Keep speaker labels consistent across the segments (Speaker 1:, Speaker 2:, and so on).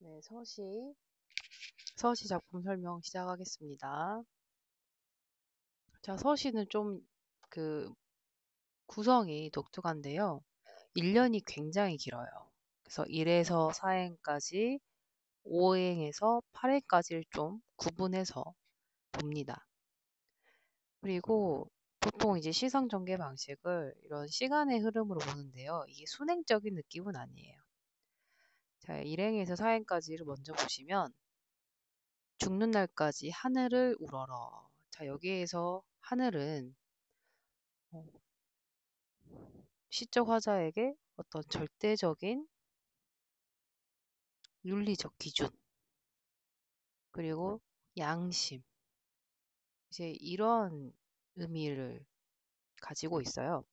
Speaker 1: 네, 서시 작품 설명 시작하겠습니다. 자, 서시는 좀 그 구성이 독특한데요. 1년이 굉장히 길어요. 그래서 1에서 4행까지 5행에서 8행까지를 좀 구분해서 봅니다. 그리고 보통 이제 시상 전개 방식을 이런 시간의 흐름으로 보는데요. 이게 순행적인 느낌은 아니에요. 자, 1행에서 4행까지를 먼저 보시면 죽는 날까지 하늘을 우러러. 자, 여기에서 하늘은 어, 시적 화자에게 어떤 절대적인 윤리적 기준, 그리고 양심, 이제 이런 의미를 가지고 있어요.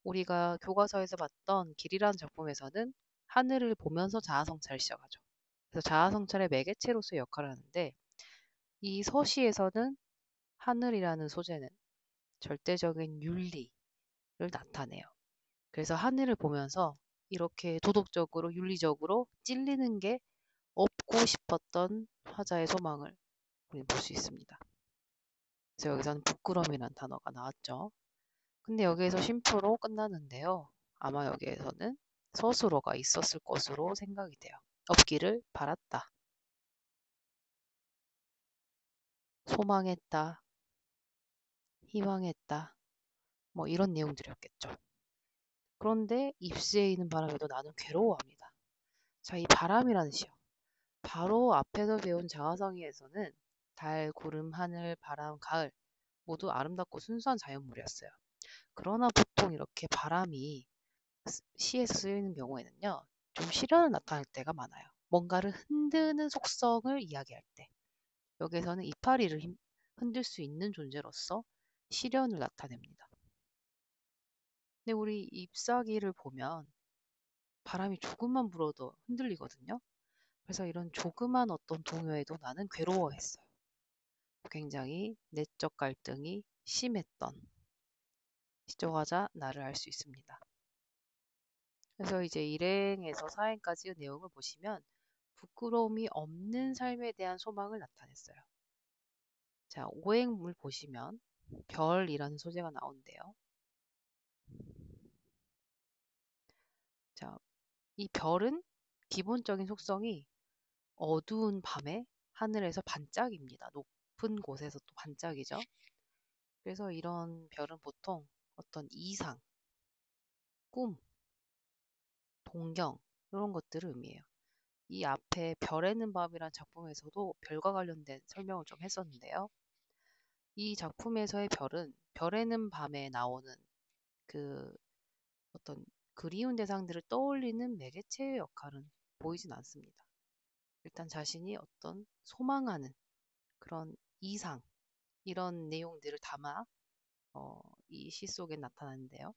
Speaker 1: 우리가 교과서에서 봤던 길이라는 작품에서는 하늘을 보면서 자아성찰을 시작하죠. 그래서 자아성찰의 매개체로서의 역할을 하는데 이 서시에서는 하늘이라는 소재는 절대적인 윤리를 나타내요. 그래서 하늘을 보면서 이렇게 도덕적으로 윤리적으로 찔리는 게 없고 싶었던 화자의 소망을 우리 볼 수 있습니다. 그래서 여기서는 부끄럼이란 단어가 나왔죠. 근데 여기에서 쉼표로 끝나는데요. 아마 여기에서는 서술어가 있었을 것으로 생각이 돼요. 없기를 바랐다. 소망했다. 희망했다. 뭐 이런 내용들이었겠죠. 그런데 입시에 있는 바람에도 나는 괴로워합니다. 자, 이 바람이라는 시요. 바로 앞에서 배운 자화성의에서는 달, 구름, 하늘, 바람, 가을 모두 아름답고 순수한 자연물이었어요. 그러나 보통 이렇게 바람이 시에서 쓰이는 경우에는요, 좀 시련을 나타낼 때가 많아요. 뭔가를 흔드는 속성을 이야기할 때. 여기에서는 이파리를 흔들 수 있는 존재로서 시련을 나타냅니다. 근데 우리 잎사귀를 보면 바람이 조금만 불어도 흔들리거든요. 그래서 이런 조그만 어떤 동요에도 나는 괴로워했어요. 굉장히 내적 갈등이 심했던 시조하자 나를 알 수 있습니다. 그래서 이제 일행에서 사행까지의 내용을 보시면 부끄러움이 없는 삶에 대한 소망을 나타냈어요. 자, 오행물 보시면 별이라는 소재가 나오는데요. 자, 이 별은 기본적인 속성이 어두운 밤에 하늘에서 반짝입니다. 높은 곳에서 또 반짝이죠. 그래서 이런 별은 보통 어떤 이상, 꿈, 동경 이런 것들을 의미해요. 이 앞에 별에는 밤이란 작품에서도 별과 관련된 설명을 좀 했었는데요. 이 작품에서의 별은 별에는 밤에 나오는 그 어떤 그리운 대상들을 떠올리는 매개체의 역할은 보이진 않습니다. 일단 자신이 어떤 소망하는 그런 이상 이런 내용들을 담아 이 시 속에 나타나는데요.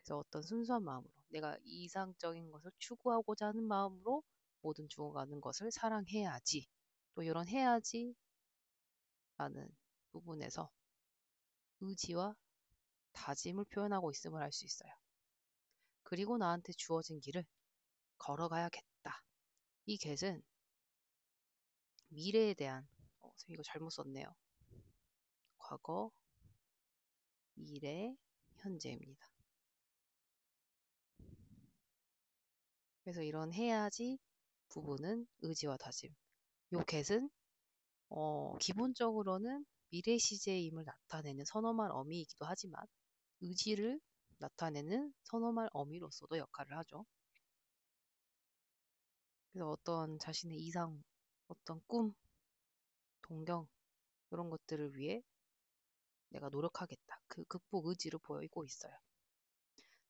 Speaker 1: 그래서 어떤 순수한 마음으로 내가 이상적인 것을 추구하고자 하는 마음으로 모든 죽어가는 것을 사랑해야지. 또 이런 해야지라는 부분에서 의지와 다짐을 표현하고 있음을 알 수 있어요. 그리고 나한테 주어진 길을 걸어가야겠다. 이 get은 미래에 대한 선생님 이거 잘못 썼네요. 과거, 미래, 현재입니다. 그래서 이런 해야지 부분은 의지와 다짐. 요 get은 기본적으로는 미래 시제임을 나타내는 선어말 어미이기도 하지만 의지를 나타내는 선어말 어미로서도 역할을 하죠. 그래서 어떤 자신의 이상, 어떤 꿈, 동경 이런 것들을 위해 내가 노력하겠다. 그 극복 의지를 보이고 있어요.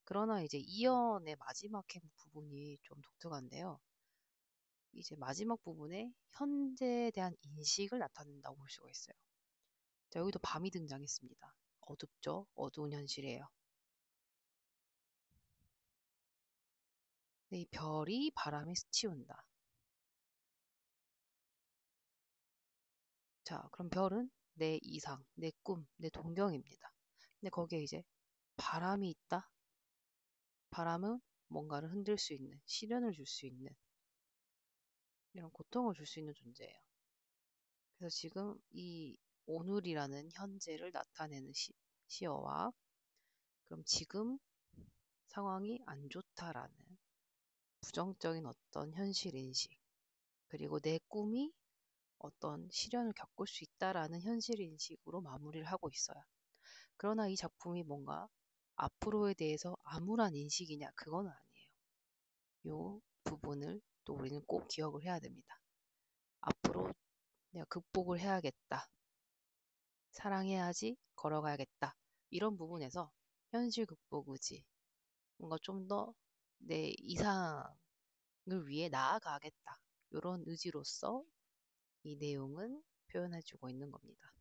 Speaker 1: 그러나 이제 이연의 마지막 행 부분이 좀 독특한데요. 이제 마지막 부분에 현재에 대한 인식을 나타낸다고 볼 수가 있어요. 자, 여기도 밤이 등장했습니다. 어둡죠? 어두운 현실이에요. 이 별이 바람에 스치운다. 자, 그럼 별은 내 이상, 내 꿈, 내 동경입니다. 근데 거기에 이제 바람이 있다. 바람은 뭔가를 흔들 수 있는, 시련을 줄 수 있는 이런 고통을 줄 수 있는 존재예요. 그래서 지금 이 오늘이라는 현재를 나타내는 시어와 그럼 지금 상황이 안 좋다라는 부정적인 어떤 현실 인식, 그리고 내 꿈이 어떤 시련을 겪을 수 있다라는 현실 인식으로 마무리를 하고 있어요. 그러나 이 작품이 뭔가 앞으로에 대해서 암울한 인식이냐? 그건 아니에요. 요 부분을 또 우리는 꼭 기억을 해야 됩니다. 앞으로 내가 극복을 해야겠다. 사랑해야지, 걸어가야겠다. 이런 부분에서 현실 극복 의지, 뭔가 좀 더 내 이상을 위해 나아가겠다. 이런 의지로서 이 내용은 표현해주고 있는 겁니다.